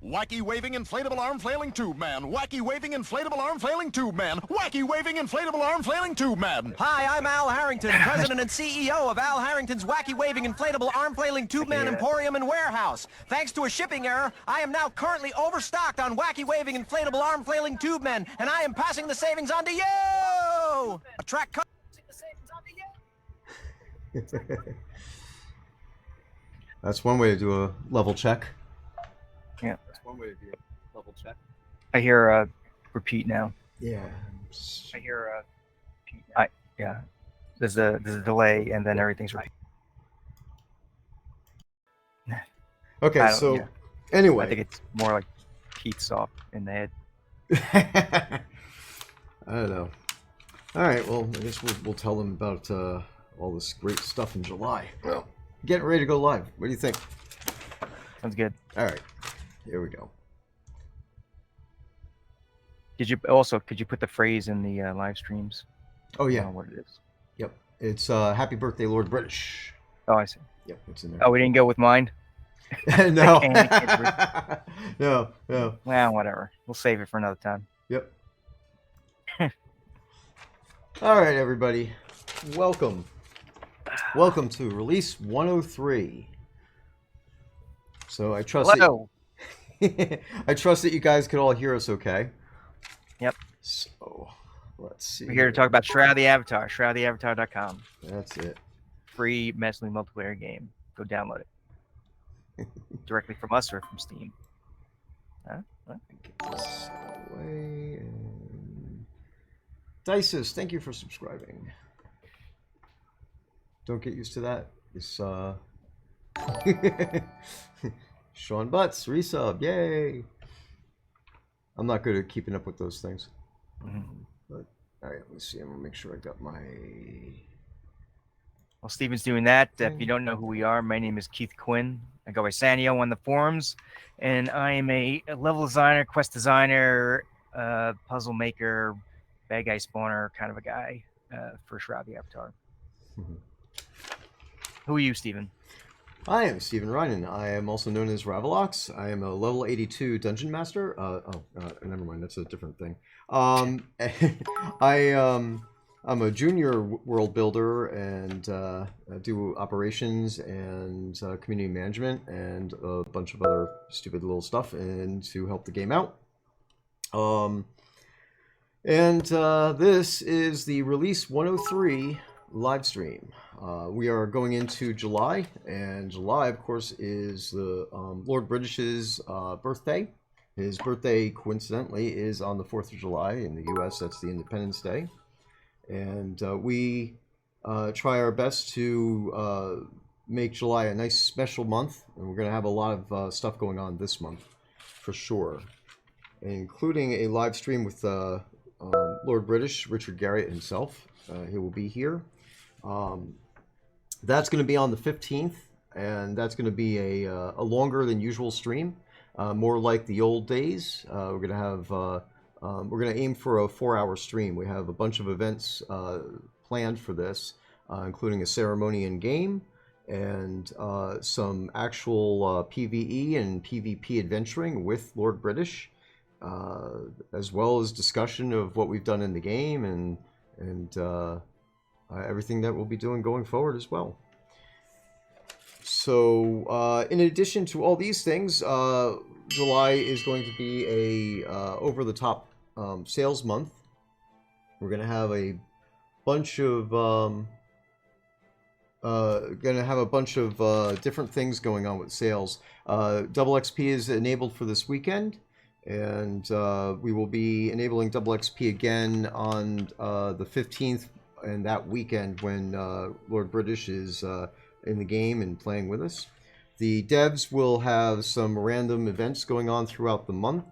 Wacky waving inflatable arm flailing tube man. Wacky waving inflatable arm flailing tube man. Wacky waving inflatable arm flailing tube man. Hi, I'm Al Harrington, president and CEO of Al Harrington's Wacky Waving Inflatable Arm Flailing Tube Man Emporium and Warehouse. Thanks to a shipping error, I am now currently overstocked on Wacky Waving Inflatable Arm Flailing Tube Men, and I am passing the savings on to you! Attract That's one way to do a level check. Yeah. That's one way to do a level check. I hear repeat now. Yeah. I hear repeat. Yeah. There's a delay and then everything's repeat. Okay, so anyway. I think it's more like Pete's off in the head. I don't know. All right, well, I guess we'll tell them about all this great stuff in July. Well, getting ready to go live. What do you think? Sounds good. All right, here we go. Could you put the phrase in the live streams? Oh yeah. I don't know what it is. Yep, it's Happy Birthday, Lord British. Oh, I see. Yep, it's in there. Oh, we didn't go with mine? No. No. Well, whatever. We'll save it for another time. Yep. All right, everybody. Welcome. Welcome to Release 103. So I trust I trust that you guys could all hear us okay. Yep. So let's see. We're here to talk about Shroud the Avatar, shroudtheavatar.com. That's it. Free massively multiplayer game. Go download it. Directly from us or from Steam. Huh? Get this away. And... Dices, thank you for subscribing. Don't get used to that. This Sean Butts, resub, yay! I'm not good at keeping up with those things. But alright, let's see. I'm gonna make sure I got my... While Steven's doing that, if you don't know who we are, my name is Keith Quinn. I go by Sannio on the forums, and I am a level designer, quest designer, puzzle maker, bad guy spawner kind of a guy for Shroud the Avatar. Who are you, Steven? I am Steven Reinen. I am also known as Ravalox. I am a level 82 dungeon master. Never mind, that's a different thing. I'm a junior world builder and do operations and community management and a bunch of other stupid little stuff and to help the game out. This is the Release 103 live stream. We are going into July, and July, of course, is the Lord British's birthday. His birthday, coincidentally, is on the 4th of July. In the U.S., that's the Independence Day. And we try our best to make July a nice special month, and we're going to have a lot of stuff going on this month, for sure, including a live stream with Lord British, Richard Garriott himself. He will be here. That's going to be on the 15th, and that's going to be a longer than usual stream, more like the old days. We're going to have we're going to aim for a 4-hour stream. We have a bunch of events planned for this, including a ceremony in game and some actual PvE and PvP adventuring with Lord British, as well as discussion of what we've done in the game and everything that we'll be doing going forward as well. So, in addition to all these things, July is going to be a over-the-top sales month. We're going to have a bunch of different things going on with sales. Double XP is enabled for this weekend, and we will be enabling Double XP again on the 15th. And that weekend when Lord British is in the game and playing with us. The devs will have some random events going on throughout the month,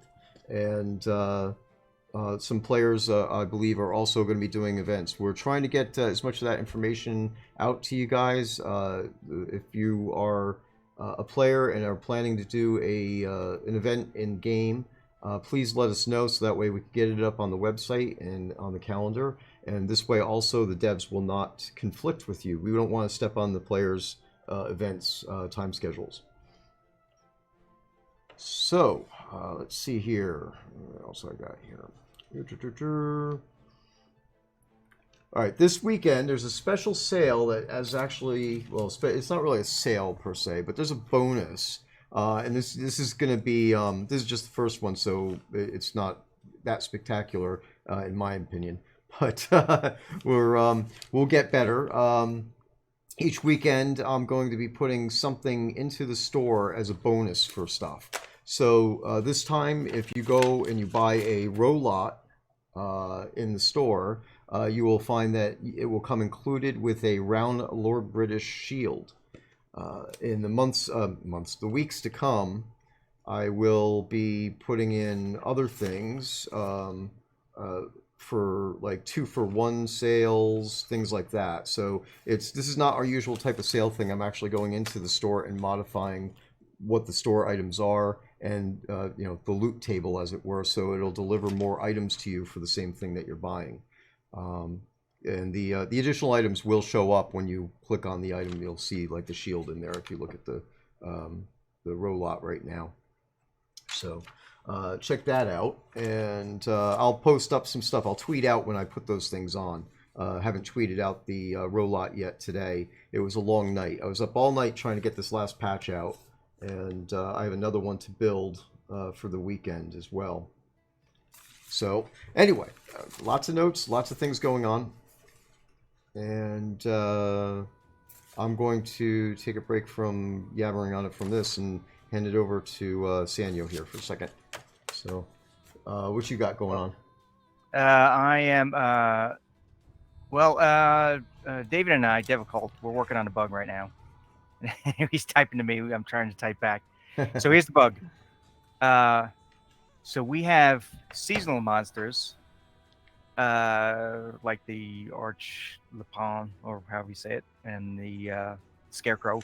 and some players, I believe, are also going to be doing events. We're trying to get as much of that information out to you guys. If you are a player and are planning to do an event in game, please let us know so that way we can get it up on the website and on the calendar. And this way also the devs will not conflict with you. We don't want to step on the players' events time schedules. So, Let's see here. What else I got here? All right, this weekend there's a special sale that has actually, well, it's not really a sale per se, but there's a bonus. And this is going to be, this is just the first one, so it's not that spectacular in my opinion. But we'll get better. Each weekend I'm going to be putting something into the store as a bonus for stuff. So this time, if you go and you buy a row lot in the store, you will find that it will come included with a round Lord British shield. In the weeks to come, I will be putting in other things for like 2-for-1 sales, things like that. So this is not our usual type of sale thing. I'm actually going into the store and modifying what the store items are and the loot table, as it were, so it'll deliver more items to you for the same thing that you're buying. And the additional items will show up when you click on the item. You'll see like the shield in there if you look at the row lot right now. So check that out, and I'll post up some stuff. I'll tweet out when I put those things on. Haven't tweeted out the row lot yet today. It was a long night. I was up all night trying to get this last patch out, and I have another one to build for the weekend as well. So anyway, lots of notes, lots of things going on, and I'm going to take a break from yabbering on it from this and hand it over to Sannio here for a second. So what you got going on? I am David and I, Difficult, we're working on a bug right now. He's typing to me. I'm trying to type back. So here's the bug. So we have seasonal monsters, like the Arch Lapon, or however you say it, and the Scarecrow.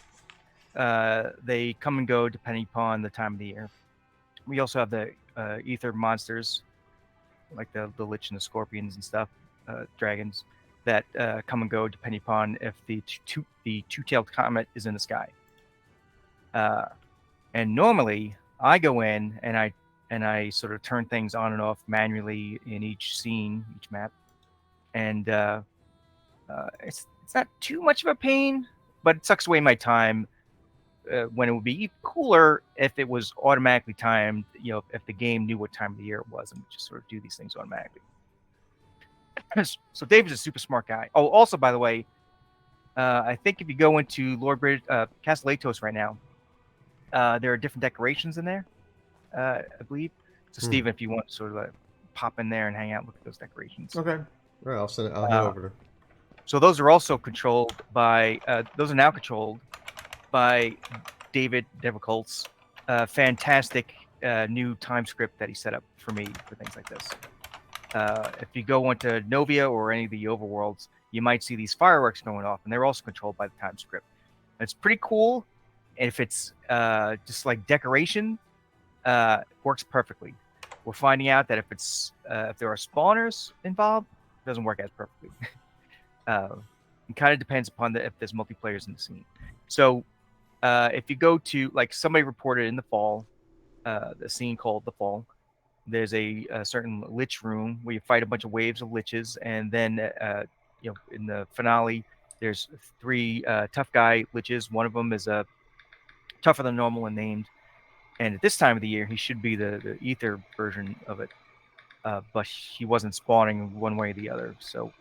They come and go depending upon the time of the year. We also have the ether monsters, like the Lich and the Scorpions and stuff, dragons, that come and go depending upon if the two-tailed comet is in the sky. And normally I go in and I sort of turn things on and off manually in each scene, each map, and it's not too much of a pain, but it sucks away my time. When it would be cooler if it was automatically timed, if the game knew what time of the year it was and just sort of do these things automatically. So David's a super smart guy. Oh, also, by the way, I think if you go into Lord Bridge, Castle Atos right now, there are different decorations in there, I believe. So, Steven, if you want to sort of pop in there and hang out, look at those decorations. Okay. All right, I'll send it. I'll head over there. So those are also controlled by. Those are now controlled by David Difficult's fantastic new time script that he set up for me for things like this. If you go into Novia or any of the overworlds, you might see these fireworks going off, and they're also controlled by the time script. It's pretty cool. If it's just like decoration, works perfectly. We're finding out that if there are spawners involved, it doesn't work as perfectly. It kind of depends upon if there's multiplayers in the scene. So if you go to, like, somebody reported in the fall, the scene called The Fall, there's a certain lich room where you fight a bunch of waves of liches, and then in the finale there's 3 tough guy liches. One of them is tougher than normal and named, and at this time of the year he should be the ether version of it, but he wasn't spawning one way or the other. So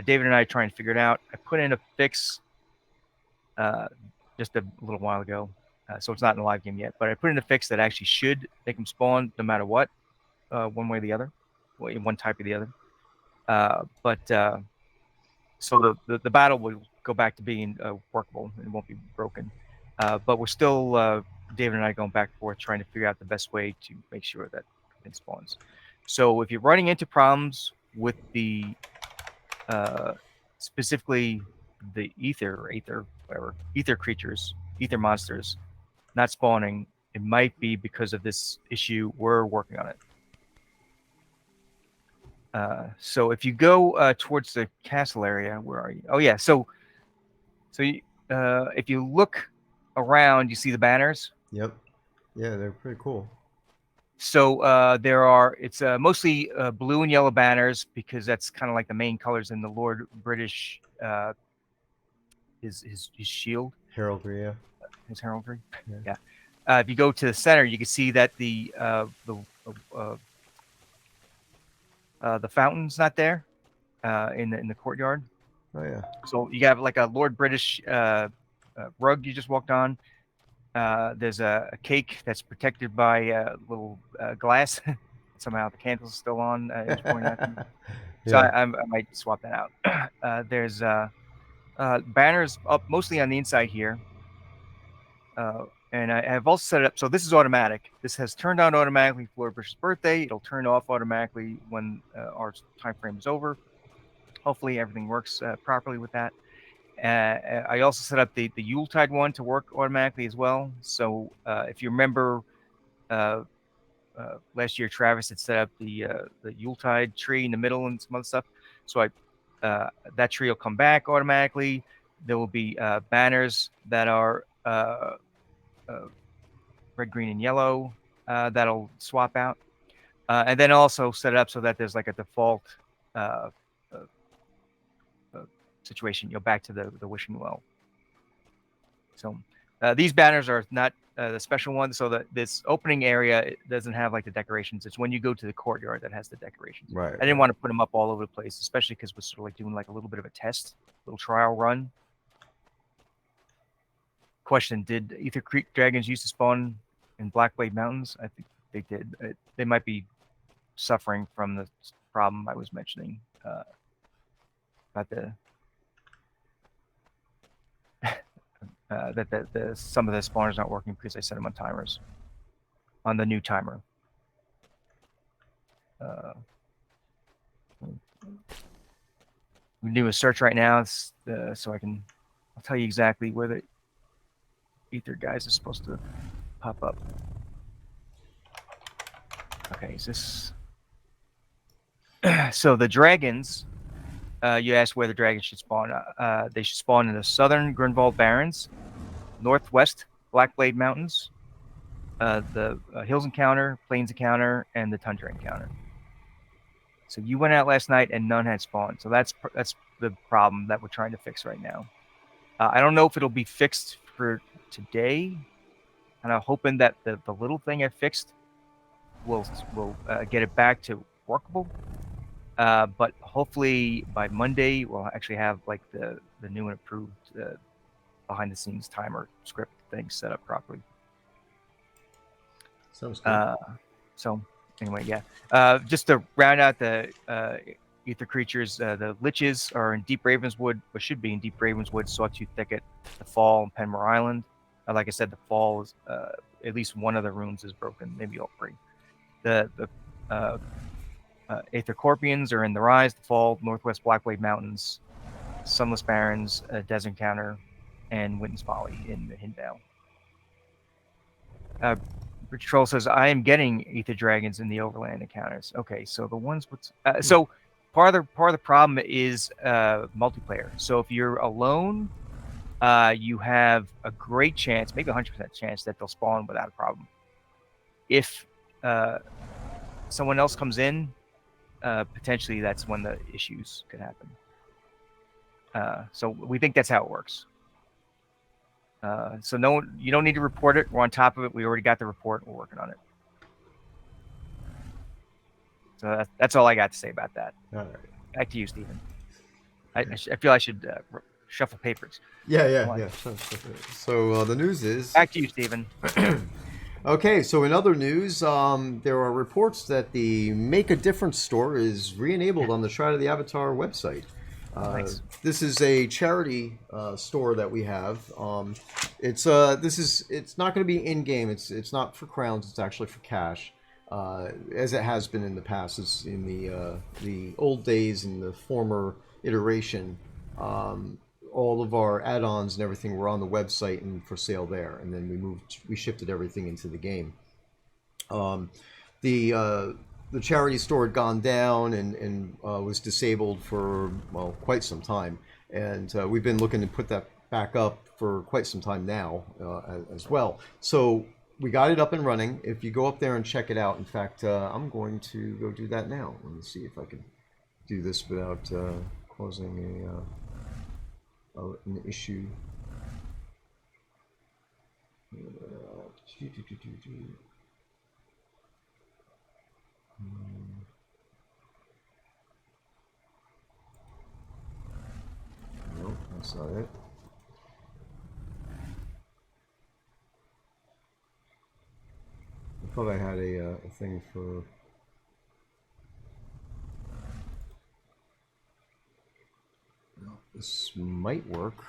David and I are trying to figure it out. I put in a fix just a little while ago, so it's not in the live game yet, but I put in a fix that actually should make him spawn no matter what, one way or the other, one type or the other. So the battle will go back to being workable. It won't be broken. But we're still, David and I, going back and forth trying to figure out the best way to make sure that it spawns. So if you're running into problems with the specifically the ether creatures, ether monsters not spawning, it might be because of this issue. We're working on it. So if you go towards the castle area, where are you? Oh yeah, so if you look around, you see the banners. Yep. Yeah, they're pretty cool. So it's mostly blue and yellow banners because that's kind of like the main colors in the Lord British his shield, Heraldry, yeah. his heraldry. Yeah. Yeah. If you go to the center, you can see that the fountain's not there in the courtyard. Oh yeah. So you have like a Lord British rug you just walked on. There's a cake that's protected by little glass. Somehow the candle's still on. It's pointing out to me. So Yeah. I might swap that out. There's banners up mostly on the inside here. And I have also set it up. So this is automatic. This has turned on automatically for Lord British birthday. It'll turn off automatically when our time frame is over. Hopefully everything works properly with that. I also set up the Yuletide one to work automatically as well. So if you remember, last year Travis had set up the Yuletide tree in the middle and some other stuff. So that tree will come back automatically. There will be banners that are red, green, and yellow that'll swap out, and then also set it up so that there's like a default situation. Back to the wishing well. So these banners are not the special ones. So that this opening area, it doesn't have like the decorations. It's when you go to the courtyard that has the decorations. Right. I didn't want to put them up all over the place, especially because we're sort of like doing like a little bit of a test, little trial run. Question: did Ether Creek dragons used to spawn in Blackblade Mountains? I think they did. They might be suffering from the problem I was mentioning about the that some of the spawners not working because I set them on timers on the new timer. We do a search right now, so I'll tell you exactly where the Ether guys is supposed to pop up. Okay, is this? So the dragons, you asked where the dragons should spawn. They should spawn in the southern Grunwald Barrens, northwest Blackblade Mountains, the Hills Encounter, Plains Encounter, and the Tundra Encounter. So you went out last night and none had spawned. So that's the problem that we're trying to fix right now. I don't know if it'll be fixed for today, and I'm hoping that the little thing I fixed will get it back to workable. But hopefully by Monday we'll actually have like the new and improved behind the scenes timer script thing set up properly. Sounds good. So anyway, yeah. Just to round out the Ether creatures, the Liches are in Deep Ravenswood, or should be in Deep Ravenswood, Sawtooth Thicket, the Fall, and Penmore Island. Like I said, the Fall is at least one of the runes is broken, maybe all three. The Aether Corpians are in the Rise, the Fall, Northwest Blackblade Mountains, Sunless Barrens, Desert Encounter, and Winton's Folly in the Hindale. Rich Troll says, I am getting Ether Dragons in the Overland encounters. Okay, so the ones with... so part of the problem is multiplayer. So if you're alone, you have a great chance, maybe 100% chance, that they'll spawn without a problem. If someone else comes in, potentially that's when the issues could happen. So we think that's how it works. So you don't need to report it. We're on top of it. We already got the report. We're working on it. So that's all I got to say about that. All right. Back to you, Stephen. I feel I should shuffle papers. Yeah. So the news is... Back to you, Stephen. Okay, so in other news, there are reports that the Make a Difference store is re-enabled on the Shroud of the Avatar website. Nice. This is a charity store that we have. It's not going to be in game. It's not for crowns. It's actually for cash, as it has been in the past. It's in the old days, in the former iteration. All of our add-ons and everything were on the website and for sale there, and then we shifted everything into the game. The charity store had gone down and was disabled for quite some time, and we've been looking to put that back up for quite some time now as well. So we got it up and running. If you go up there and check it out, in fact, I'm going to go do that now. Let me see if I can do this without causing an issue. Nope, that's not it. I thought I had a thing for. Well, this might work.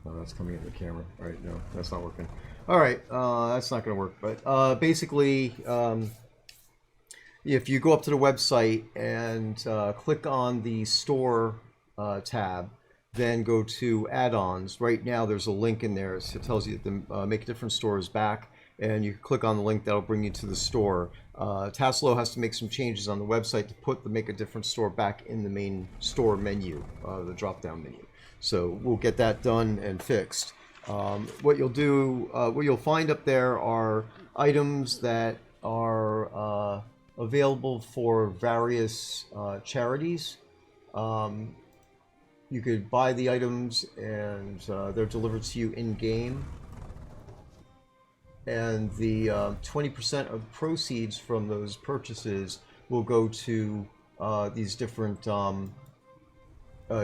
Oh, that's coming in the camera. All right, no, that's not working. All right, that's not going to work. But basically, if you go up to the website and click on the store tab, then go to add-ons. Right now, there's a link in there. So it tells you that the Make a Difference store is back, and you click on the link that'll bring you to the store. Taslow has to make some changes on the website to put the Make a Difference store back in the main store menu, the drop-down menu. So we'll get that done and fixed. What you'll find up there are items that are available for various charities. You could buy the items and they're delivered to you in game. And the 20% of the proceeds from those purchases will go to these different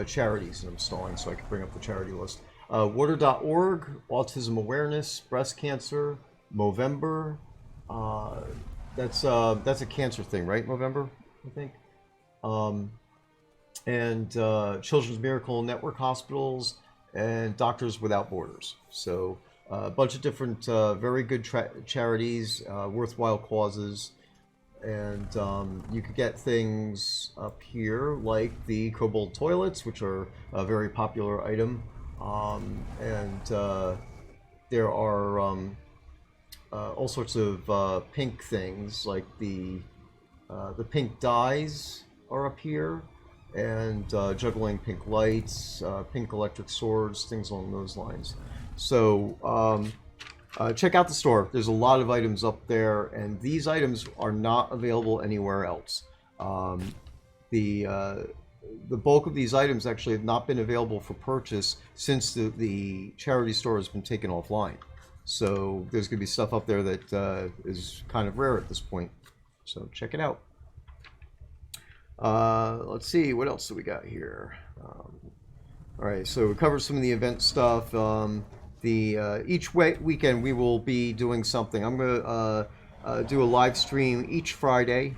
charities. And I'm stalling so I can bring up the charity list. Water.org, Autism Awareness, Breast Cancer, Movember. That's a cancer thing, right? Movember, I think. And Children's Miracle Network Hospitals and Doctors Without Borders. So a bunch of different very good charities, worthwhile causes. And you could get things up here like the Kobold toilets, which are a very popular item. And there are all sorts of pink things, like the pink dyes are up here, and juggling pink lights, pink electric swords, things along those lines. So check out the store. There's a lot of items up there, and these items are not available anywhere else. The bulk of these items actually have not been available for purchase since the charity store has been taken offline. So there's going to be stuff up there that is kind of rare at this point. So check it out. Let's see, what else do we got here? All right, so we covered some of the event stuff. Each weekend we will be doing something. I'm going to do a live stream each Friday.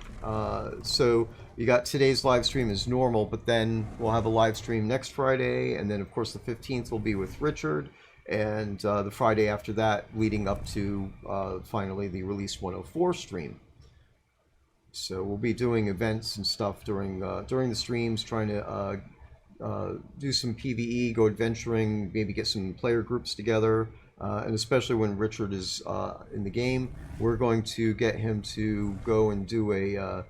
So you got today's live stream as normal, but then we'll have a live stream next Friday, and then of course the 15th will be with Richard, and the Friday after that leading up to finally the Release 104 stream. So we'll be doing events and stuff during the streams, trying to do some PvE, go adventuring, maybe get some player groups together, and especially when Richard is in the game, we're going to get him to go and do a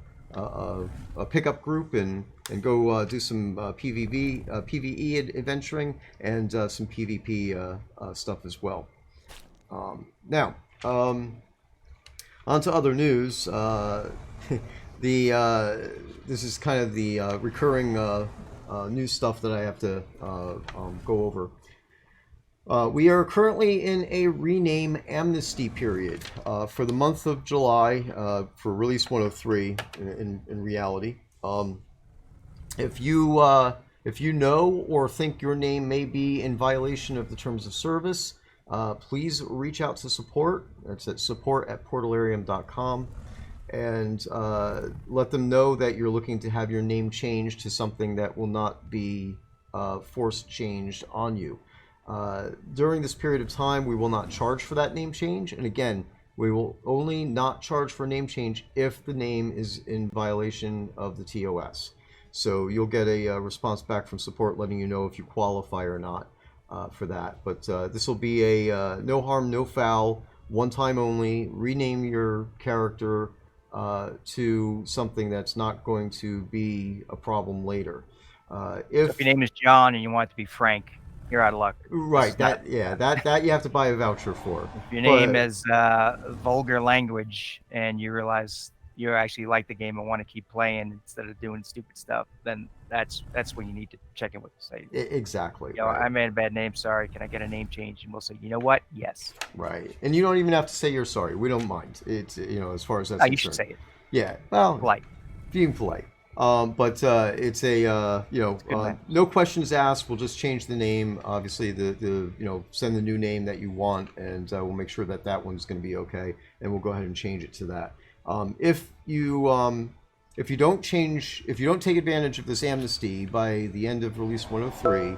pickup group and go do some PvE adventuring and some PvP stuff as well. Now, on to other news. This is kind of the recurring new stuff that I have to go over. We are currently in a rename amnesty period for the month of July for Release 103 in reality. If you know or think your name may be in violation of the terms of service, please reach out to support. That's at support@portalarium.com. And let them know that you're looking to have your name changed to something that will not be forced changed on you. During this period of time, we will not charge for that name change. And again, we will only not charge for a name change if the name is in violation of the TOS. So you'll get a response back from support letting you know if you qualify or not for that. But this will be a no harm, no foul, one time only. Rename your character. to something that's not going to be a problem later. So if your name is John and you want it to be Frank, you're out of luck. Right. That you have to buy a voucher for. If your name is vulgar language and you realize you actually like the game and want to keep playing instead of doing stupid stuff, then that's when you need to check in with the site. Exactly. You know, right. I made a bad name. Sorry. Can I get a name change? And we'll say, you know what? Yes. Right. And you don't even have to say you're sorry. We don't mind. It's as far as that's concerned. You should say it. Yeah. Well, Polite. Being polite. But it's a no questions asked. We'll just change the name. Obviously, send the new name that you want, and we'll make sure that one's going to be okay, and we'll go ahead and change it to that. If you don't take advantage of this amnesty by the end of release 103,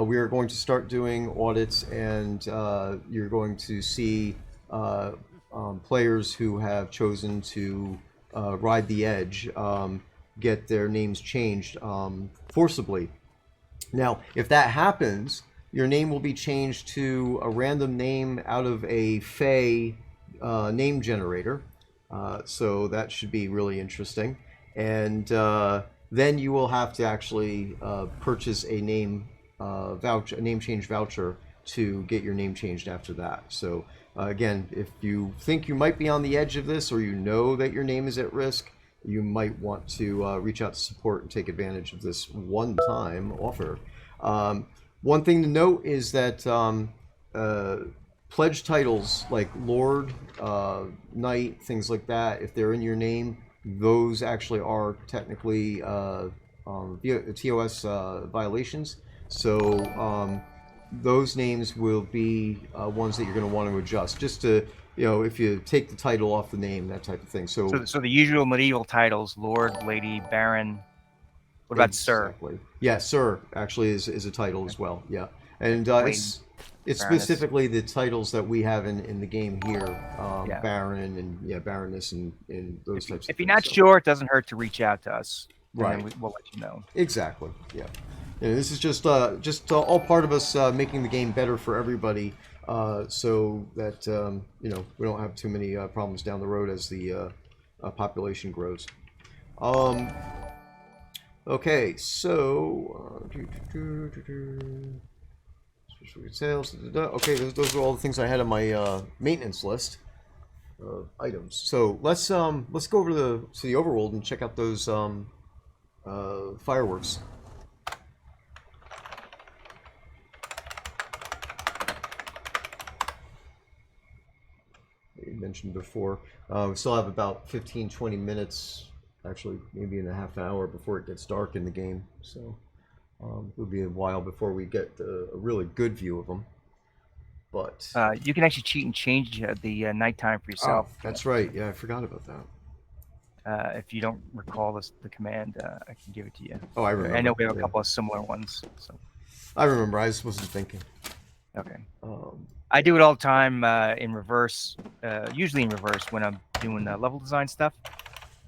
we are going to start doing audits, and you're going to see players who have chosen to ride the edge get their names changed forcibly. Now, if that happens, your name will be changed to a random name out of a Fey name generator. So that should be really interesting. And then you will have to actually purchase a name change voucher to get your name changed after that. So again, if you think you might be on the edge of this, or you know that your name is at risk, you might want to reach out to support and take advantage of this one-time offer. One thing to note is that pledge titles like Lord, Knight, things like that, if they're in your name, those actually are technically TOS violations. So those names will be ones that you're going to want to adjust, just to, if you take the title off the name, that type of thing. So the usual medieval titles: Lord, Lady, Baron. What about Sir? Yeah, Sir actually is a title as well. Yeah, and it's specifically the titles that we have in the game here, Baron and Baroness and those types of things. If you're not sure, it doesn't hurt to reach out to us. Right. And then we'll let you know. Exactly. Yeah. This is just all part of us making the game better for everybody, so that we don't have too many problems down the road as the population grows. Okay, so sales. Okay, those are all the things I had on my maintenance list of items. So let's go over to the overworld and check out those fireworks. You mentioned before. We still have about 15-20 minutes, actually maybe in a half hour before it gets dark in the game. So it'll be a while before we get a really good view of them. But you can actually cheat and change the nighttime for yourself. Oh, that's right. Yeah, I forgot about that. If you don't recall the command, I can give it to you. Oh, I remember. I know we have a couple of similar ones. So. I remember. I just wasn't thinking. Okay. I do it all the time in reverse, usually in reverse when I'm doing level design stuff.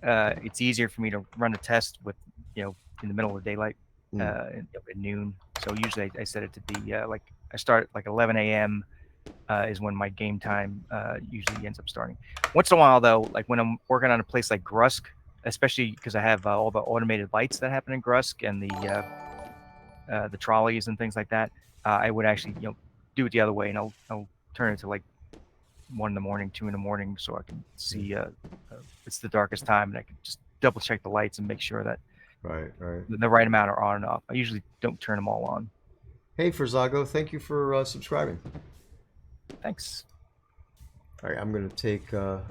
It's easier for me to run a test with, in the middle of the daylight, at noon. So usually I set it to be I start at 11 a.m. Is when my game time usually ends up starting. Once in a while, though, like when I'm working on a place like Grusk, especially because I have all the automated lights that happen in Grusk and the trolleys and things like that, I would actually do it the other way, and I'll turn it to 1 in the morning, 2 in the morning, so I can see it's the darkest time, and I can just double check the lights and make sure that the right amount are on and off. I usually don't turn them all on. Hey, Ferzago, thank you for subscribing. Thanks. All right, I'm going to take a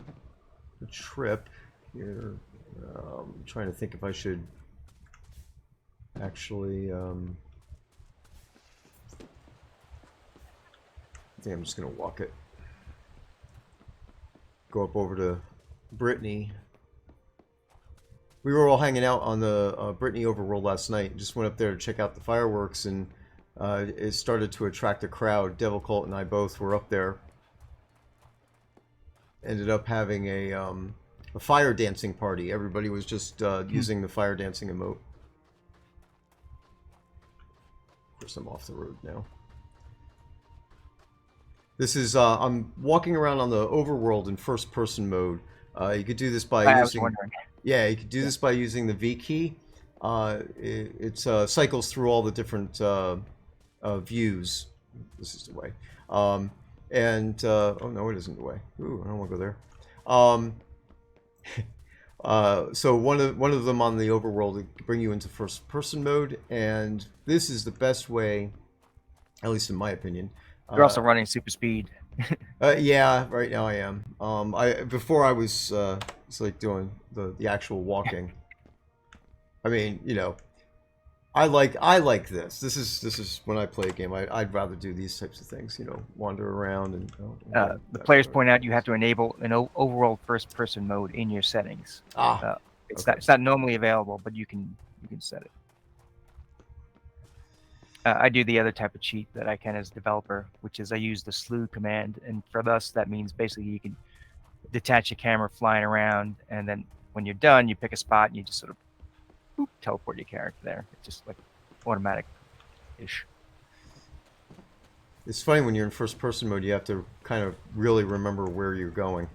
trip here. I'm trying to think if I should actually... I think I'm just going to walk it. Go up over to Brittany. We were all hanging out on the Brittany Overworld last night. Just went up there to check out the fireworks, and it started to attract a crowd. Devil Cult and I both were up there. Ended up having a fire dancing party. Everybody was just using the fire dancing emote. Of course, I'm off the road now. This is, I'm walking around on the overworld in first-person mode. You could do this by I was using. wondering. Yeah, you could do this by using the V key. It cycles through all the different views. This is the way. Oh no, it isn't the way. Ooh, I don't want to go there. So one of them on the overworld to bring you into first person mode, and this is the best way, at least in my opinion. You're also running super speed. Yeah, right now I am. Before I was it's like doing the actual walking. I mean, you know, I like this. This is when I play a game. I'd rather do these types of things. You know, wander around and. The players point out you have to enable an overall first-person mode in your settings. It's not normally available, but you can set it. I do the other type of cheat that I can as a developer, which is I use the slew command, and for us that means basically you can detach your camera flying around, and then when you're done, you pick a spot and you just sort of boop, teleport your character there. It's just like automatic-ish. It's funny when you're in first person mode, you have to kind of really remember where you're going.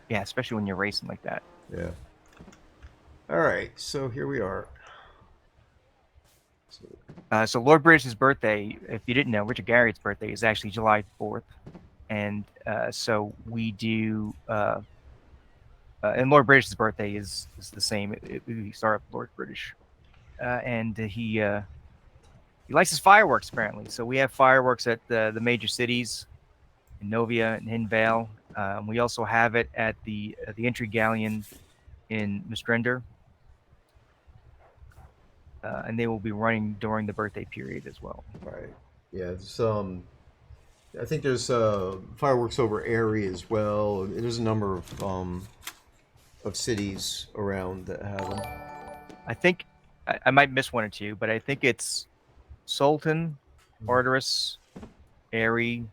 Yeah, especially when you're racing like that. Yeah. All right, so here we are. So Lord British's birthday, if you didn't know, Richard Garriott's birthday is actually July 4th. And so we do, and Lord British's birthday is the same. We start up Lord British. And he likes his fireworks, apparently. So we have fireworks at the major cities, in Novia and Hinvale. We also have it at the entry galleon in Mistrender. And they will be running during the birthday period as well. Right. Yeah. It's, I think there's fireworks over Erie as well. There's a number of cities around that have them. I think I might miss one or two, but I think it's Sultan, Arteris, Erie,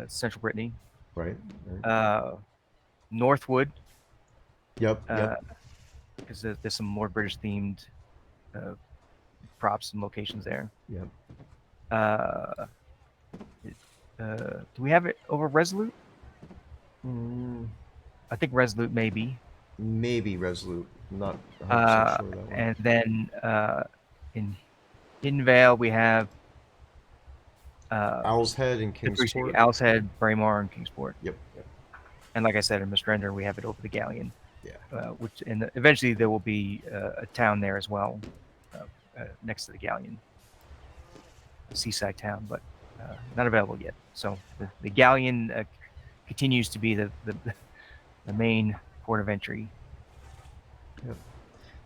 Central Brittany, Right. Northwood. Yep. Yep. Because there's some more British themed props and locations there. Yep. Do we have it over Resolute? I think Resolute maybe. Maybe Resolute. I'm not 100% sure that one. And then in Hinvale we have Owl's Head and Kingsport. Owl's Head, Braemar, and Kingsport. Yep. Yep. And like I said, in Mistrender we have it over the Galleon. Yeah. Eventually there will be a town there as well, next to the Galleon, a seaside town, but not available yet. So the Galleon continues to be the main port of entry. Yep.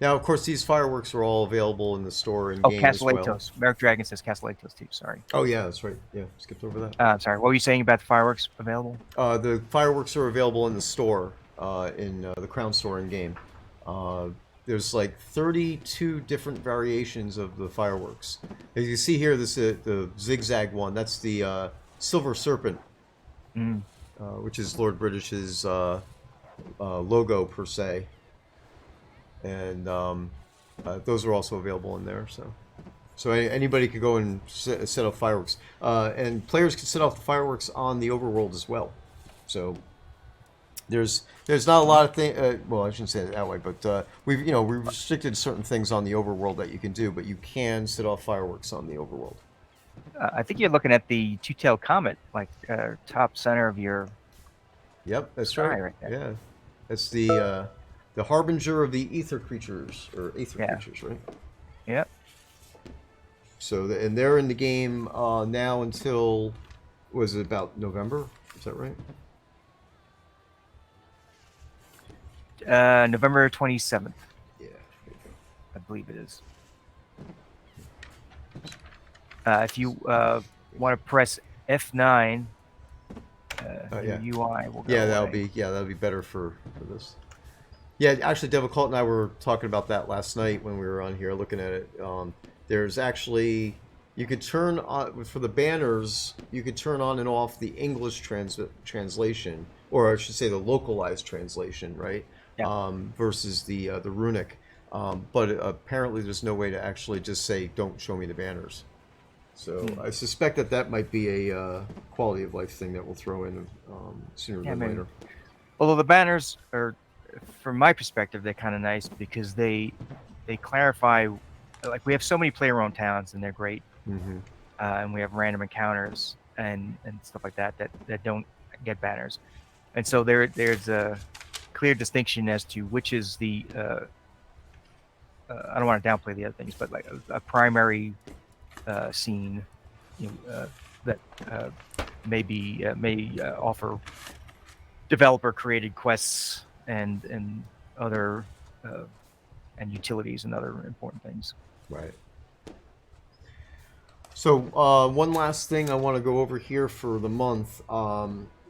Now, of course, these fireworks are all available in the store in game Castle as well. Atos. Merrick Dragon says Castle Atos too. Sorry. Oh yeah, that's right. Yeah, skipped over that. Sorry. What were you saying about the fireworks available? The fireworks are available in the store, in the Crown Store in game. There's like 32 different variations of the fireworks. As you see here, this the zigzag one. That's the Silver Serpent, which is Lord British's logo per se, and those are also available in there. So anybody could go and set off fireworks, and players can set off the fireworks on the overworld as well. So there's not a lot of things. Well, I shouldn't say it that way, but we've restricted certain things on the overworld that you can do, but you can set off fireworks on the overworld. I think you're looking at the two-tailed comet, like top center of your. Yep, that's sky right. there. Yeah, that's the harbinger of the ether creatures creatures, right? Yep. So and they're in the game now until was it about November? Is that right? November 27th. Yeah. I believe it is. If you want to press F9, yeah. the UI will go Yeah, away. that'll be better for this. Yeah, actually, Devil Cult and I were talking about that last night when we were on here looking at it. There's actually you could turn on for the banners. You could turn on and off the English translation, or I should say the localized translation, right? Yeah. Versus the runic. But apparently, there's no way to actually just say, "Don't show me the banners." So I suspect that might be a quality of life thing that we'll throw in sooner than later. Although the banners are, from my perspective, they're kind of nice because they clarify. Like, we have so many player-owned towns, and they're great. And we have random encounters and stuff like that don't get banners, and so there's a clear distinction as to which is the I don't want to downplay the other things, but like a primary scene, that may offer developer created quests and other and utilities and other important things. Right. So one last thing I want to go over here for the month.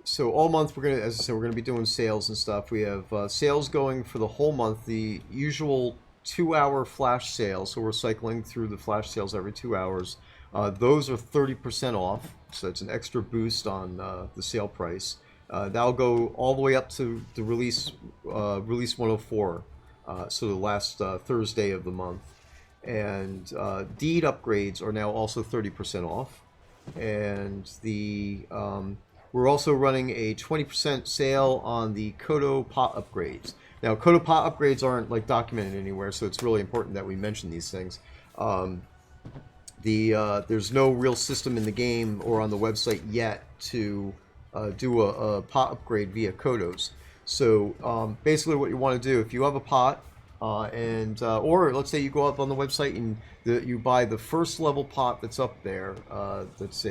So all month we're gonna, as I said, we're gonna be doing sales and stuff. We have sales going for the whole month. The usual 2-hour flash sale. So we're cycling through the flash sales every 2 hours. Those are 30% off. So it's an extra boost on the sale price. That'll go all the way up to the release 104. So the last Thursday of the month. And deed upgrades are now also 30% off, and we're also running a 20% sale on the Kodo pot upgrades. Now, Kodo pot upgrades aren't like documented anywhere, so it's really important that we mention these things. There's no real system in the game or on the website yet to do a pot upgrade via Kodos. So basically, what you want to do, if you have a pot, or let's say you go up on the website and you buy the first level pot that's up there. That's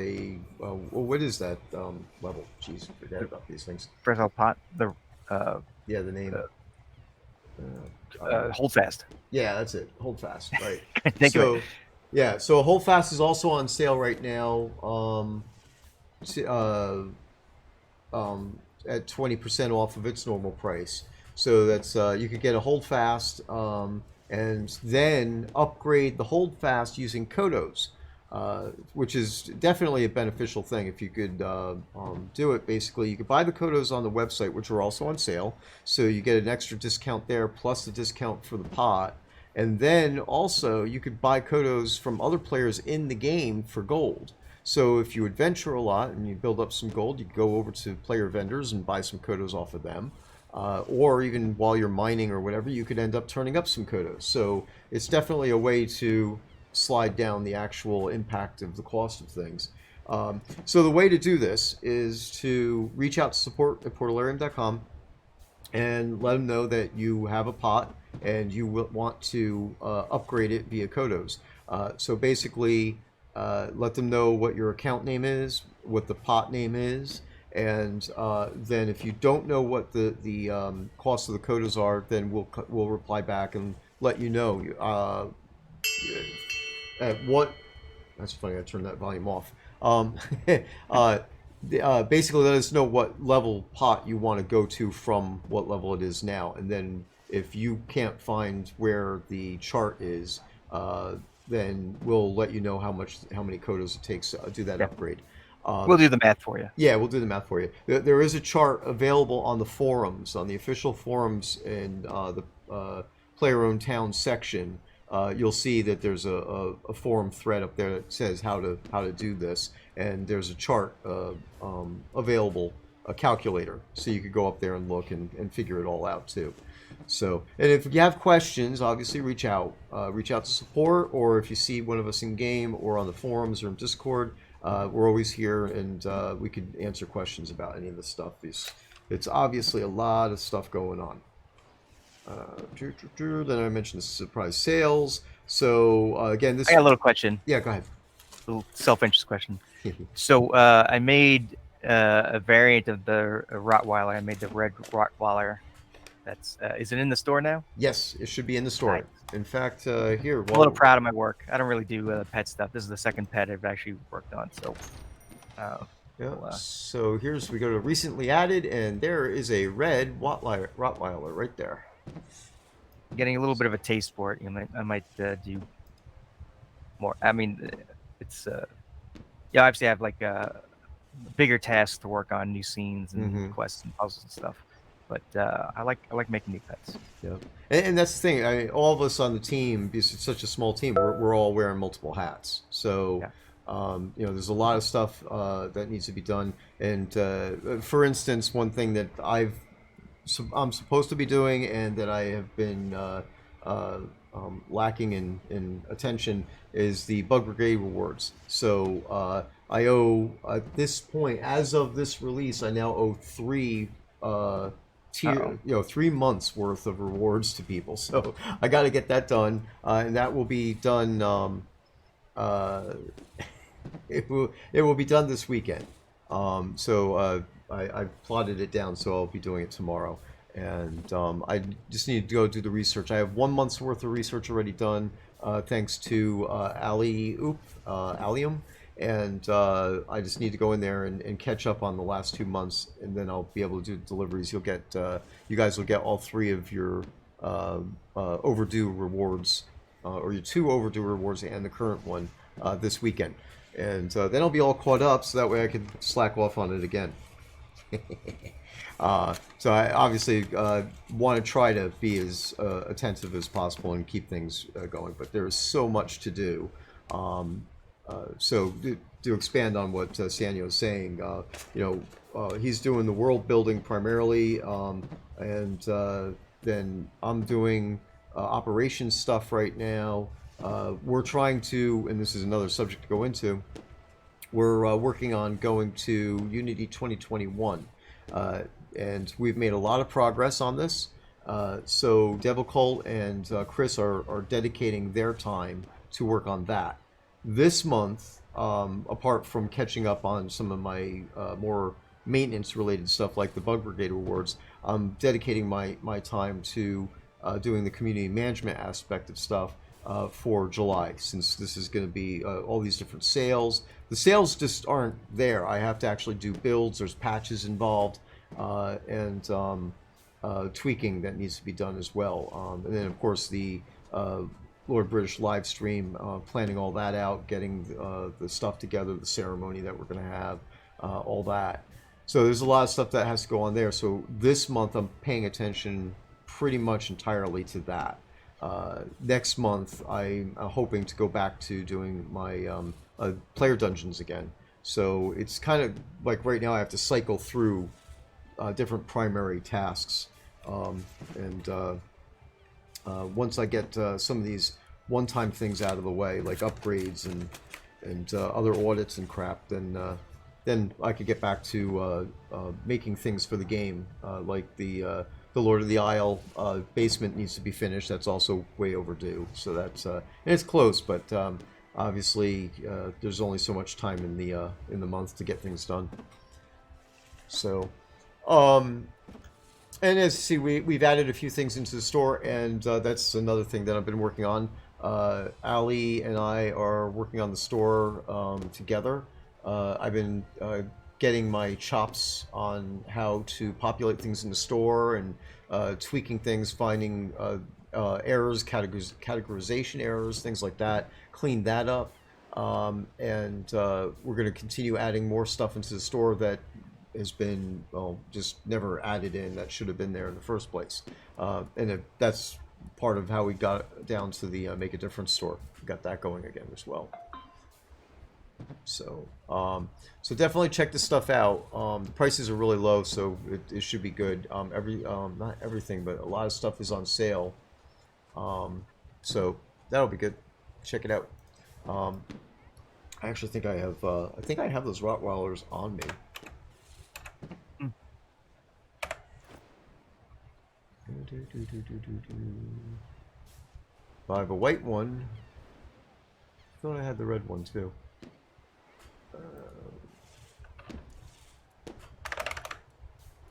what is that level? Jeez, forget about these things. First level pot, the name. Hold fast. Yeah, that's it. Hold fast. Right. So hold fast is also on sale right now. At 20% off of its normal price. So that's you could get a hold fast and then upgrade the hold fast using Kodos, which is definitely a beneficial thing if you could do it. Basically, you could buy the Kodos on the website, which are also on sale. So you get an extra discount there plus the discount for the pot. And then also you could buy Kodos from other players in the game for gold. So if you adventure a lot and you build up some gold, you go over to player vendors and buy some Kodos off of them. Or even while you're mining or whatever, you could end up turning up some Kodos. So it's definitely a way to slide down the actual impact of the cost of things. So the way to do this is to reach out to support@portalarium.com and let them know that you have a pot and you want to upgrade it via Kodos. So basically, let them know what your account name is, what the pot name is, and then if you don't know what the cost of the Kodos are, then we'll reply back and let you know. At what? That's funny. I turned that volume off. Basically, let us know what level pot you want to go to from what level it is now, and then if you can't find where the chart is, then we'll let you know how many Kodos it takes to do that upgrade. We'll do the math for you. Yeah, we'll do the math for you. There is a chart available on the forums, on the official forums in the player-owned town section. You'll see that there's a forum thread up there that says how to do this, and there's a chart available, a calculator, so you could go up there and look and figure it all out too. So, and if you have questions, obviously reach out to support, or if you see one of us in game or on the forums or in Discord. We're always here, and we could answer questions about any of this stuff. It's obviously a lot of stuff going on. Then I mentioned the surprise sales. So again, I got a little question. Yeah, go ahead. A little self-interest question. So I made a variant of the Rottweiler. I made the red Rottweiler. That's is it in the store now? Yes, it should be in the store. Nice. In fact, here. I'm a little proud of my work. I don't really do pet stuff. This is the second pet I've actually worked on. So. So we go to recently added, and there is a red Rottweiler right there. Getting a little bit of a taste for it. I might do more. I mean, it's obviously I have like bigger tasks to work on, new scenes and quests and puzzles and stuff. But I like making new pets. Yeah, and that's the thing. All of us on the team, because it's such a small team, we're all wearing multiple hats. So You know, there's a lot of stuff that needs to be done. And for instance, one thing that I'm supposed to be doing and that I have been lacking in attention is the Bug Brigade rewards. So I owe, at this point, as of this release, I now owe three tier, 3 months worth of rewards to people. So I got to get that done, and that will be done. It will be done this weekend. I plotted it down, so I'll be doing it tomorrow. And I just need to go do the research. I have 1 month's worth of research already done, thanks to Allium. And I just need to go in there and catch up on the last 2 months, and then I'll be able to do deliveries. You'll get, you guys will get all 3 of your overdue rewards, or your 2 overdue rewards and the current one this weekend. And then I'll be all caught up, so that way I can slack off on it again. So I obviously want to try to be as attentive as possible and keep things going, but there's so much to do. So to expand on what Sannio is saying, he's doing the world building primarily, and then I'm doing operations stuff right now. We're trying to, and this is another subject to go into, we're working on going to Unity 2021. And we've made a lot of progress on this. So Devil Cult and Chris are dedicating their time to work on that. This month, apart from catching up on some of my more maintenance-related stuff like the Bug Brigade rewards, I'm dedicating my time to doing the community management aspect of stuff for July, since this is going to be all these different sales. The sales just aren't there. I have to actually do builds. There's patches involved, and tweaking that needs to be done as well. And then, of course, the Lord British live stream, planning all that out, getting the stuff together, the ceremony that we're going to have, all that. So there's a lot of stuff that has to go on there. So this month I'm paying attention pretty much entirely to that. Next month I'm hoping to go back to doing my player dungeons again. So it's kind of like right now I have to cycle through different primary tasks, and once I get some of these one-time things out of the way, like upgrades and other audits and crap, then I could get back to making things for the game, like the Lord of the Isle basement needs to be finished. That's also way overdue. So that's and it's close, but obviously there's only so much time in the month to get things done. So, and as you see, we've added a few things into the store, and that's another thing that I've been working on. Ali and I are working on the store together. I've been getting my chops on how to populate things in the store and tweaking things, finding errors, categorization errors, things like that, clean that up. And we're going to continue adding more stuff into the store that has been, well, just never added in, that should have been there in the first place. And that's part of how we got down to the Make a Difference store. We got that going again as well. So, so definitely check this stuff out. The prices are really low, so it should be good. Not everything, but a lot of stuff is on sale. So that'll be good. Check it out. I actually think I have those Rottweilers on me. I have a white one. I thought I had the red one too.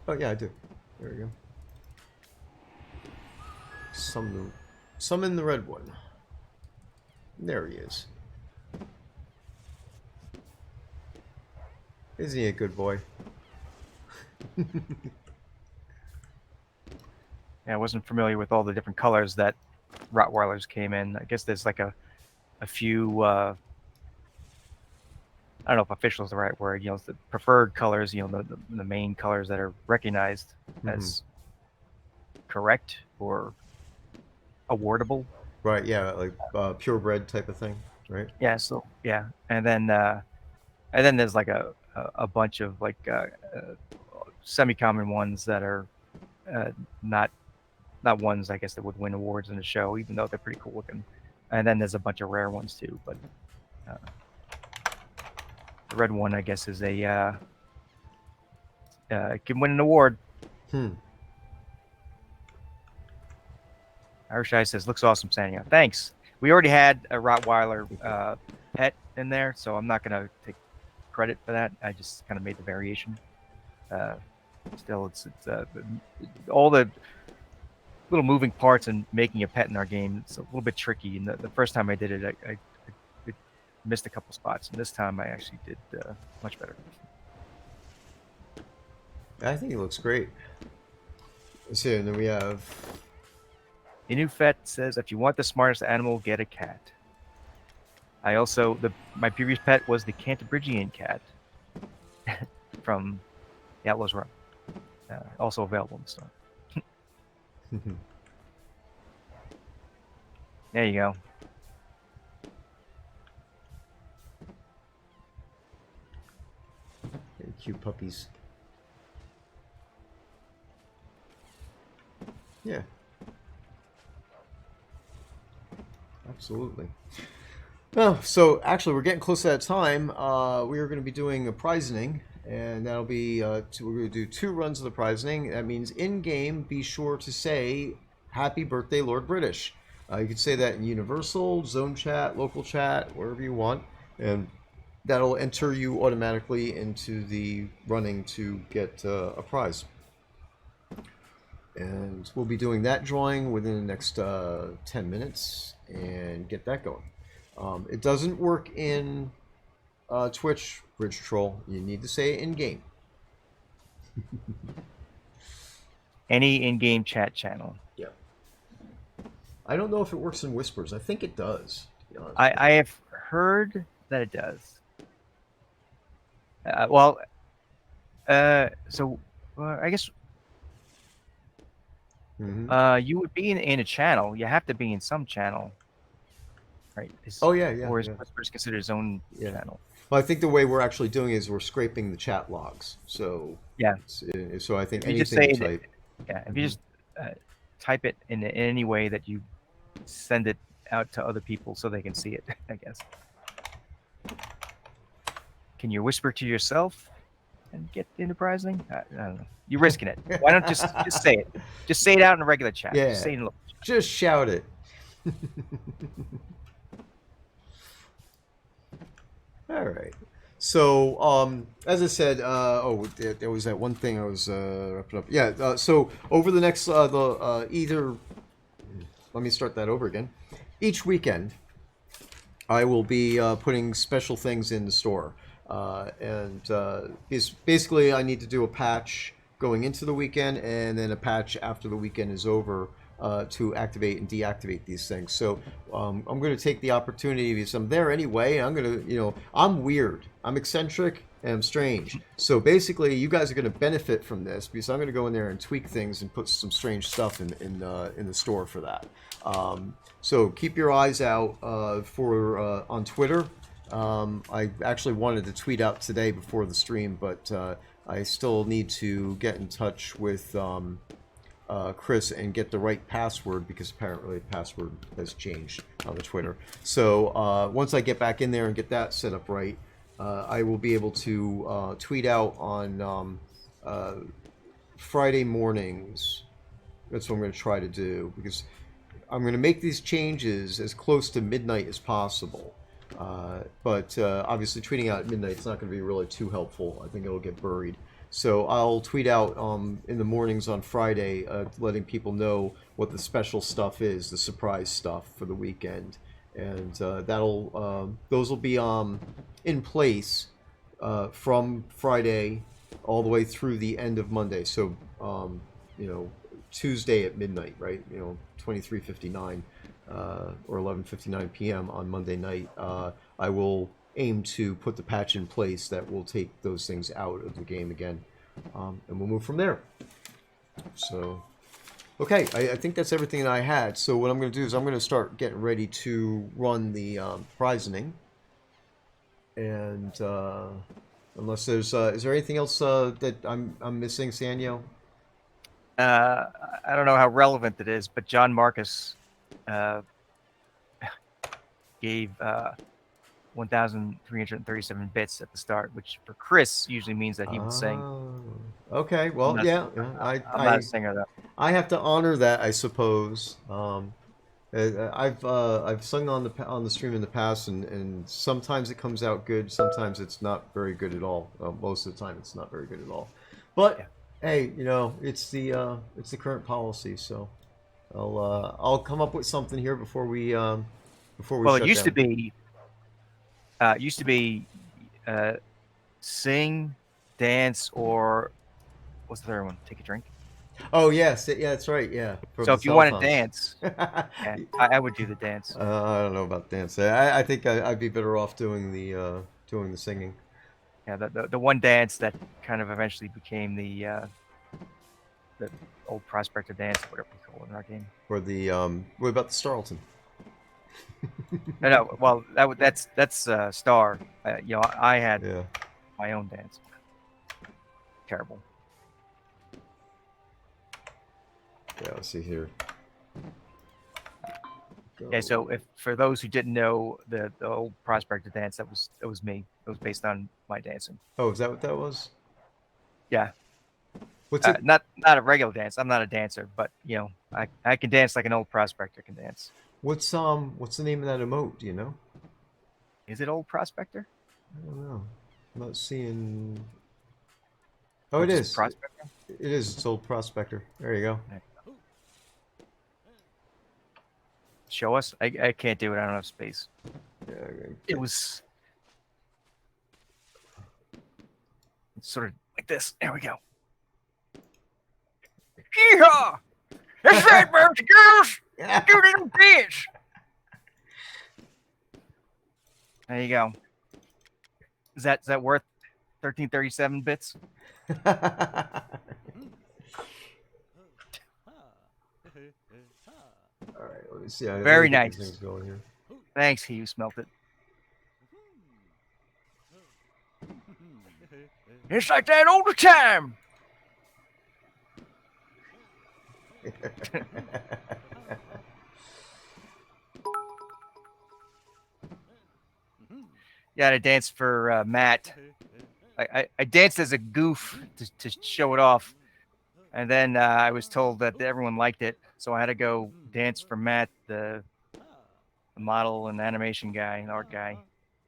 Oh yeah, I do. There we go. Some in the red one. There he is. Isn't he a good boy? Yeah, I wasn't familiar with all the different colors that Rottweilers came in. I guess there's like a few, I don't know if official is the right word, the preferred colors, the main colors that are recognized as correct or awardable. Right, yeah, like purebred type of thing. right? Yeah. So yeah, and then there's like a bunch of like semi-common ones that are not ones I guess that would win awards in the show, even though they're pretty cool looking. And then there's a bunch of rare ones too. But the red one, I guess, is a can win an award. Irishai says, "Looks awesome, Sannio." Thanks. We already had a Rottweiler pet in there, so I'm not gonna take credit for that. I just kind of made the variation. Still, it's all the little moving parts and making a pet in our game. It's a little bit tricky. And the first time I did it, I missed a couple spots, and this time I actually did much better. I think it looks great. So and then we have Inufet says, "If you want the smartest animal, get a cat." I also my previous pet was the Cantabrigian cat from the Outlaws Run, also available in the store. There you go. very cute puppies. Yeah. Absolutely. Oh, so actually, we're getting close to that time. We are going to be doing a prizening, and that'll be we're going to do 2 runs of the prizening. That means in game, be sure to say "Happy Birthday, Lord British." You can say that in Universal, Zone Chat, Local Chat, wherever you want, and that'll enter you automatically into the running to get a prize. And we'll be doing that drawing within the next 10 minutes and get that going. It doesn't work in Twitch, Bridge Troll. You need to say it in game. Any in-game chat channel. Yeah. I don't know if it works in Whispers. I think it does. To be honest. I have heard that it does. So I guess you would be in a channel. You have to be in some channel, right? Oh yeah. Or is Yeah. Whispers considered its own channel? Well, I think the way we're actually doing it is we're scraping the chat logs. So Yeah. So I think If you just anything say you type. if you just type it in any way that you send it out to other people so they can see it, I guess. Can you whisper to yourself and get into prizing? I don't know. You're risking it. Why don't just say it? Just say it out in a regular chat. Yeah. Just say it in local chat. Just shout it. All right. So, as I said, there was that one thing I was wrapping up. Yeah. So over the next let me start that over again. Each weekend, I will be putting special things in the store, basically I need to do a patch going into the weekend and then a patch after the weekend is over. To activate and deactivate these things. So I'm going to take the opportunity because I'm there anyway. I'm going to, I'm weird. I'm eccentric and I'm strange. So basically, you guys are going to benefit from this because I'm going to go in there and tweak things and put some strange stuff in the store for that. So keep your eyes out for on Twitter. I actually wanted to tweet out today before the stream, but I still need to get in touch with Chris and get the right password because apparently the password has changed on the Twitter. So once I get back in there and get that set up right, I will be able to tweet out on Friday mornings. That's what I'm going to try to do because I'm going to make these changes as close to midnight as possible. But obviously tweeting out at midnight is not going to be really too helpful. I think it'll get buried. So I'll tweet out in the mornings on Friday, letting people know what the special stuff is, the surprise stuff for the weekend, and those will be in place from Friday all the way through the end of Monday. So Tuesday at midnight, right? 23:59 or 11:59 p.m. on Monday night. I will aim to put the patch in place that will take those things out of the game again, and we'll move from there. So Okay, I think that's everything that I had. So what I'm going to do is I'm going to start getting ready to run the prizing. And unless there's, is there anything else that I'm missing, Sannio? I don't know how relevant it is, but John Marcus uh, gave 1,337 bits at the start, which for Chris usually means that he would sing. Okay, well, not- yeah, I'm not a singer though. I have to honor that, I suppose. I've sung on the stream in the past, and sometimes it comes out good, sometimes it's not very good at all. Most of the time, it's not very good at all. But Yeah. hey, you know, it's the current policy, so I'll come up with something here before we Well, shut it used down. to be sing, dance, or what's the third one? Take a drink. Oh yes, yeah, that's right. Yeah, from So the if you cell want to phones. dance, yeah, I would do the dance. I don't know about dance. I think I'd be better off doing the singing. Yeah, the one dance that kind of eventually became the old prospector dance, whatever we call it in our game. Or the what about the Starleton? No, well, that's Star. You know, I had Yeah. my own dance. Terrible. Yeah, let's see here. Yeah, so if for those who didn't know the old prospector dance, that was me. It was based on my dancing. Oh, is that what that was? Yeah, What's it? not a regular dance. I'm not a dancer, but you know, I can dance like an old prospector can dance. What's the name of that emote? Do you know? Is it old prospector? I don't know. I'm not seeing. Oh, Or it just is. prospector. It is. It's old prospector. There you go. Show us. I can't do it. I don't have space. Yeah, okay. It was sort of like this. There we go. Yeehaw! That's right, Bouncy Girls! Do a little dance! There you go. Is that worth 1337 bits? All right, let me see. Very let me get these nice. things going here. Thanks, he who smelt it. It's like that all the time. Yeah, I danced for Matt. I danced as a goof to show it off. And then I was told that everyone liked it. So I had to go dance for Matt, the model and animation guy and art guy.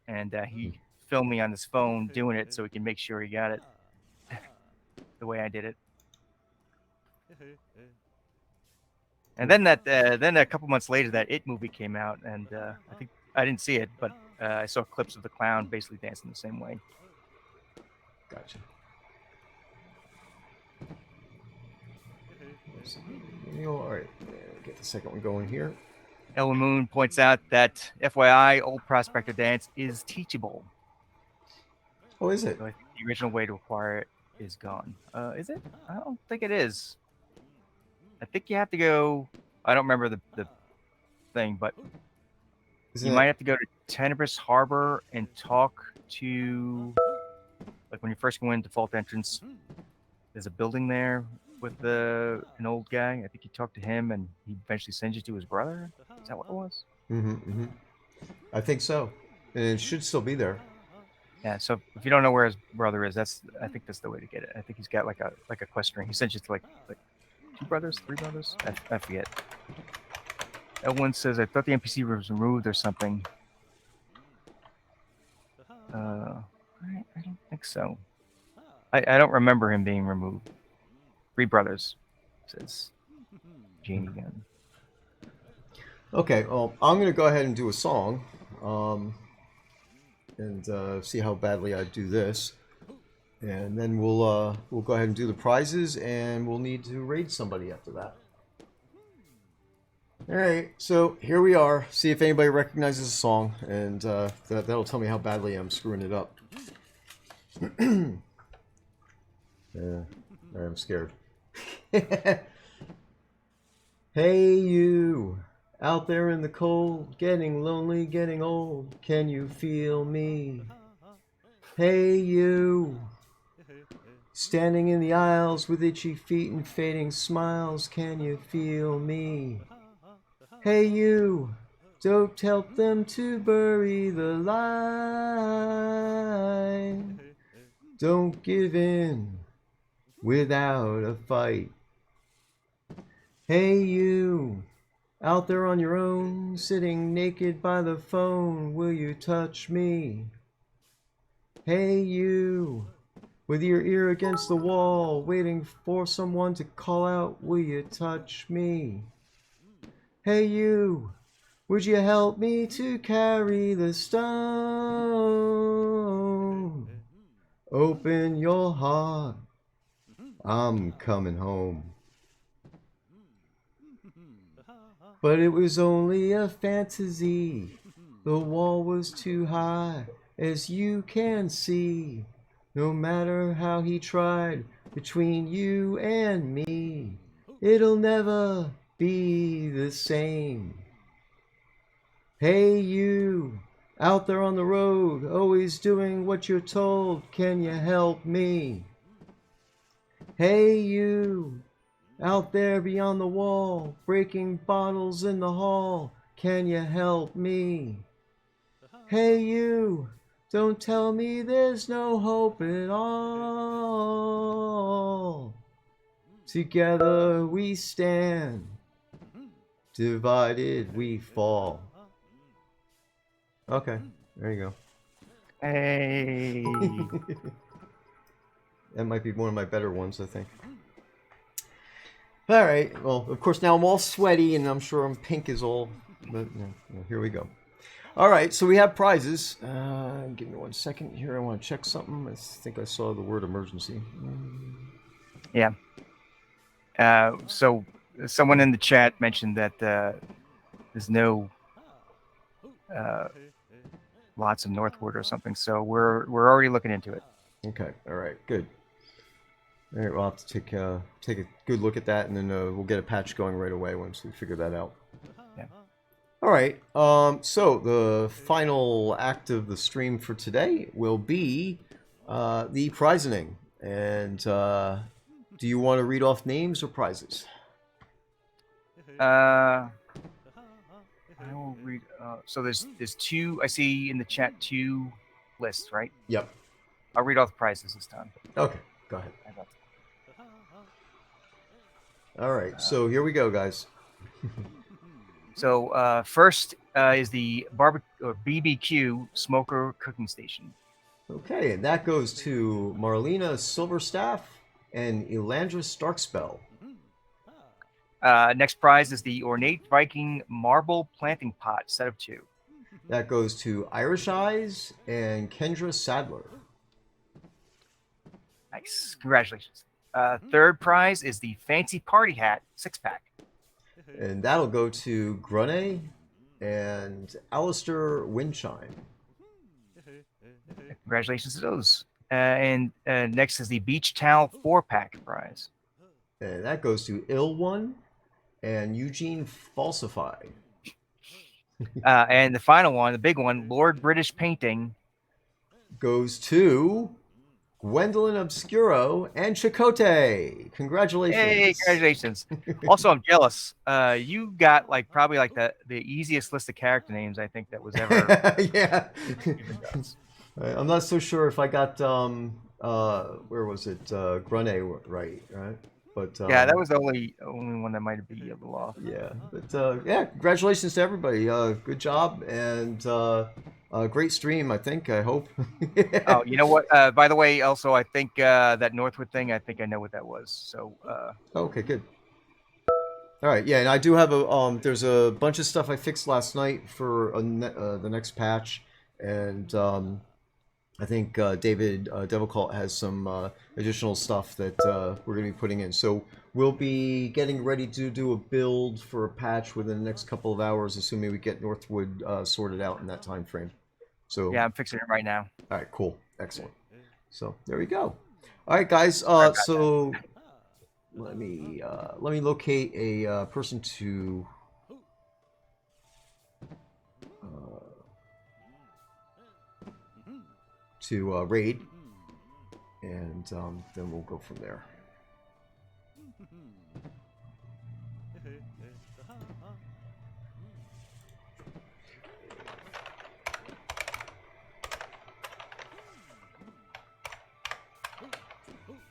And he filmed me on his phone doing it so he can make sure he got it the way I did it. And then then a couple months later, that It movie came out, and I think I didn't see it, but I saw clips of the clown basically dancing the same way. Gotcha. All right, get the second one going here. Ella Moon points out that FYI, old prospector dance is teachable. Oh, is it? So the original way to acquire it is gone. Is it? I don't think it is. I think you have to go. I don't remember the thing, but Isn't you it? might have to go to Tenebris Harbor and talk to, like, when you first go in, default entrance. There's a building there with an old guy. I think you talk to him, and he eventually sends you to his brother. Is that what it was? Mm-hmm. I think so, and it should still be there. Yeah. So if you don't know where his brother is, I think that's the way to get it. I think he's got like a quest string. He sends you to like 2 brothers, 3 brothers. I forget. L1 says, I thought the NPC was removed or something. I don't think so. I don't remember him being removed. 3 brothers, says Janie again. Okay, well, I'm gonna go ahead and do a song, and see how badly I do this, and then we'll go ahead and do the prizes, and we'll need to raid somebody after that. All right, so here we are. See if anybody recognizes the song, and that'll tell me how badly I'm screwing it up. Yeah, I'm scared. Hey you, out there in the cold, getting lonely, getting old, can you feel me? Hey you, standing in the aisles with itchy feet and fading smiles, can you feel me? Hey you, don't help them to bury the line. Don't give in without a fight. Hey you, out there on your own, sitting naked by the phone, will you touch me? Hey you, with your ear against the wall, waiting for someone to call out, will you touch me? Hey you, would you help me to carry the stone? Open your heart, I'm coming home. But it was only a fantasy. The wall was too high, as you can see. No matter how he tried, between you and me, it'll never be the same. Hey you, out there on the road, always doing what you're told, can you help me? Hey you, out there beyond the wall, breaking bottles in the hall, can you help me? Hey you, don't tell me there's no hope at all. Together we stand, divided we fall. Okay, there you go. Hey. That might be one of my better ones, I think. All right. Well, of course, now I'm all sweaty, and I'm sure I'm pink as all. But here we go. All right. So we have prizes. Give me 1 second here. I want to check something. I think I saw the word emergency. Yeah. So someone in the chat mentioned that there's no lots of Northwood or something. So we're already looking into it. Okay. All right. Good. All right. We'll have to take a good look at that, and then we'll get a patch going right away once we figure that out. Yeah. All right. So the final act of the stream for today will be the prizing. And do you want to read off names or prizes? I will read. So there's two. I see in the chat 2 lists, right? Yep. I'll read off the prizes this time. Okay. Go ahead. All right. So here we go, guys. So first is the BBQ smoker cooking station. Okay, and that goes to Marlena Silverstaff and Elandra Starkspell. Next prize is the ornate Viking marble planting pot, set of 2. That goes to Irish Eyes and Kendra Sadler. Nice, congratulations. Third prize is the fancy party hat 6-pack. And that'll go to Grunne and Alistair Windchime. Congratulations to those. And next is the beach towel 4-pack prize. And that goes to Ill One and Eugene Falsify. And the final one, the big one, Lord British Painting, goes to Gwendolyn Obscuro and Chakotay. Congratulations. Hey, congratulations. Also, I'm jealous. You got probably the easiest list of character names I think that was ever. Yeah. I'm not so sure if I got where was it? Grunne right? But yeah, that was the only one that might be a little off. Yeah, but yeah, congratulations to everybody. Good job and great stream. I hope. Oh, you know what? By the way, also I think that Northwood thing. I think I know what that was. So. Okay, good. All right, yeah, and I do have a there's a bunch of stuff I fixed last night for the next patch, and I think David Devilcult has some additional stuff that we're going to be putting in. So we'll be getting ready to do a build for a patch within the next couple of hours, assuming we get Northwood sorted out in that time frame. So yeah, I'm fixing it right now. All right, cool, excellent. So there we go. All right, guys. So let me locate a person to raid, and then we'll go from there.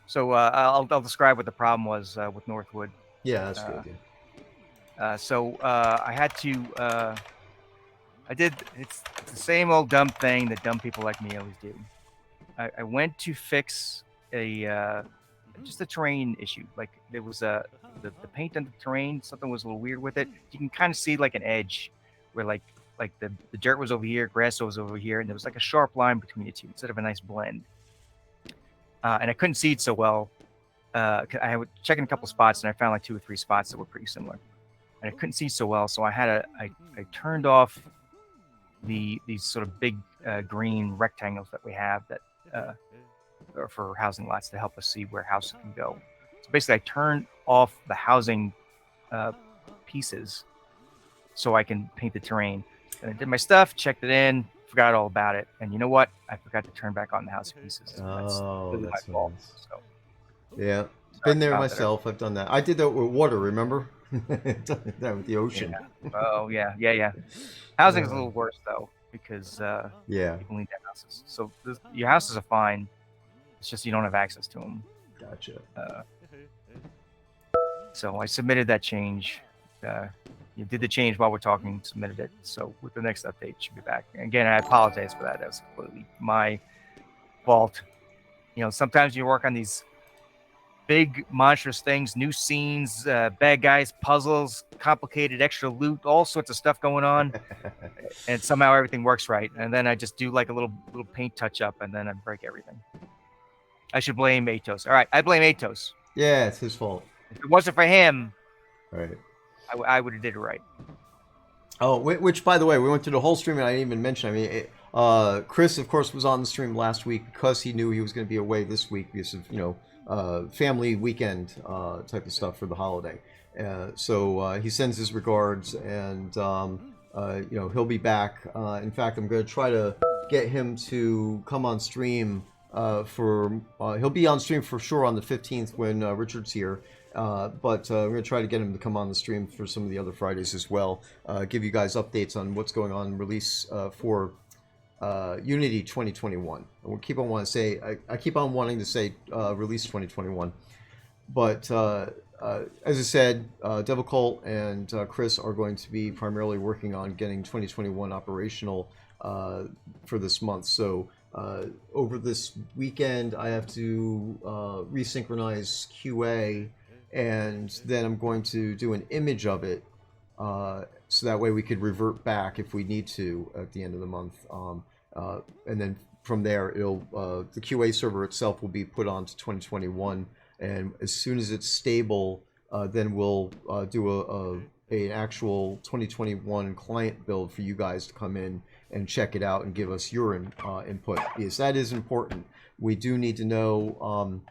So I'll describe what the problem was with Northwood. Yeah, that's good. Yeah. I had to. It's the same old dumb thing that dumb people like me always do. I went to fix just a terrain issue. Like there was the paint on the terrain, something was a little weird with it. You can kind of see like an edge where like the dirt was over here, grass was over here, and there was like a sharp line between the two instead of a nice blend. And I couldn't see it so well. I was checking a couple spots and I found like 2 or 3 spots that were pretty similar. And I couldn't see so well, so I turned off these sort of big green rectangles that we have that are for housing lots to help us see where houses can go. So basically, I turned off the housing pieces so I can paint the terrain. And I did my stuff, checked it in, forgot all about it. And you know what? I forgot to turn back on the housing pieces. Oh, really that's my fault. nice. So, yeah, been there myself. I've done that. I did that with water. Remember? Done that with the ocean. Yeah. Oh yeah. Housing is a little worse though because yeah, people need their houses. So your houses are fine. It's just you don't have access to them. Gotcha. So I submitted that change. You did the change while we're talking, submitted it. So with the next update, it should be back. And again, I apologize for that. That was completely my fault. You know, sometimes you work on these big monstrous things, new scenes, bad guys, puzzles, complicated extra loot, all sorts of stuff going on, and somehow everything works right. And then I just do like a little paint touch up, and then I break everything. I should blame Atos. All right, I blame Atos. Yeah, it's his fault. If it wasn't for him, right, I would have did it right. Oh, which by the way, we went through the whole stream and I didn't even mention. I mean, Chris, of course, was on the stream last week because he knew he was going to be away this week because of family weekend type of stuff for the holiday. So he sends his regards, and he'll be back. In fact, I'm going to try to get him to come on stream he'll be on stream for sure on the 15th when Richard's here. But we're going to try to get him to come on the stream for some of the other Fridays as well. Give you guys updates on what's going on in release for Unity 2021. I keep on wanting to say I keep on wanting to say release 2021, but as I said, Devil Cult and Chris are going to be primarily working on getting 2021 operational for this month. So over this weekend, I have to resynchronize QA, and then I'm going to do an image of it, so that way we could revert back if we need to at the end of the month. And then from there, the QA server itself will be put onto 2021, and as soon as it's stable, then we'll do an actual 2021 client build for you guys to come in and check it out and give us your input, because that is important. We do need to know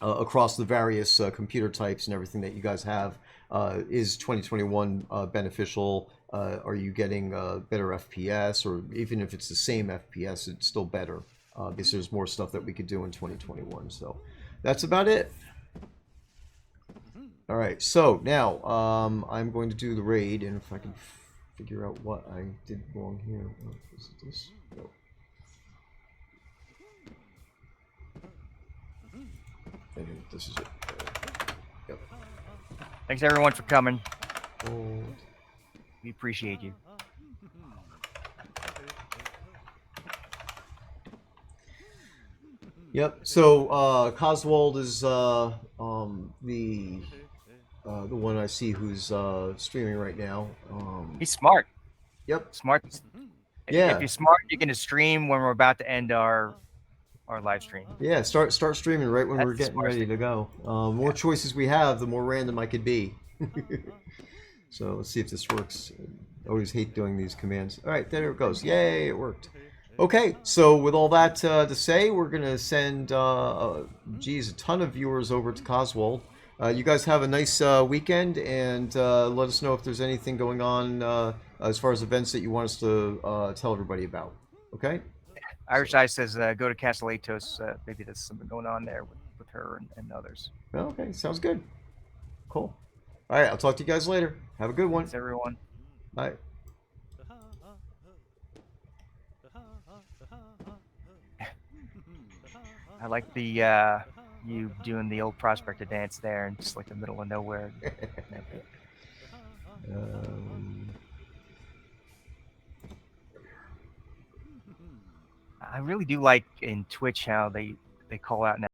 across the various computer types and everything that you guys have, is 2021 beneficial? Are you getting better FPS, or even if it's the same FPS, it's still better, because there's more stuff that we could do in 2021. So that's about it. All right, so now I'm going to do the raid, and if I can figure out what I did wrong here. Oh, is it this? No. I think this is it. Yep. Thanks everyone for coming. Oh. We appreciate you. Yep. So Coswald is the one I see who's streaming right now. He's smart. Yep. Smart. Yeah. If you're smart, you can just stream when we're about to end our live stream. Yeah. Start streaming right when we're getting ready to go. More choices we have, the more random I could be. So let's see if this works. I always hate doing these commands. All right, there it goes. Yay, it worked. Okay, so with all that to say, we're going to send, a ton of viewers over to Coswald. You guys have a nice weekend, and let us know if there's anything going on as far as events that you want us to tell everybody about. Okay? Irish Eye says go to Castle Atos. Maybe there's something going on there with her and others. Okay, sounds good. Cool. All right, I'll talk to you guys later. Have a good one. Thanks, everyone. Bye. I like the you doing the old prospector dance there in just like the middle of nowhere. I really do like in Twitch how they call out now